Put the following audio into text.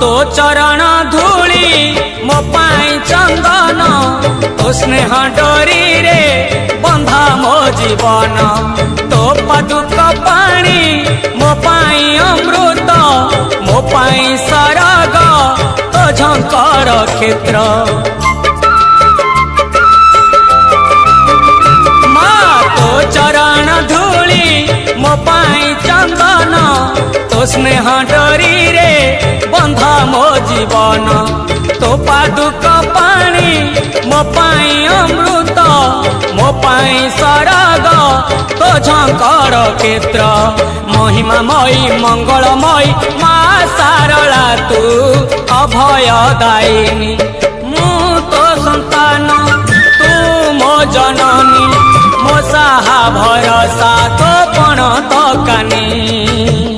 तो चरण धूली मो पाई चंदन तो स्नेह डोरी रे बंधा मो जीवन तो पादुक पानी मो पाई अमृत मो पाई सरग तो झंकर क्षेत्र तो चरण धूली मो पाई चंदन तो स्नेह डोरी रे बंधा मो जीवन तो पादुक पानी मो पाई अमृत मो पाई सरग तो झंकर क्षेत्र महिमामयी मंगलमयी मा सारला तू अभय दायिनी मु तो संतान तू मो जननी मो साहा भरसा तो पण तो कानी।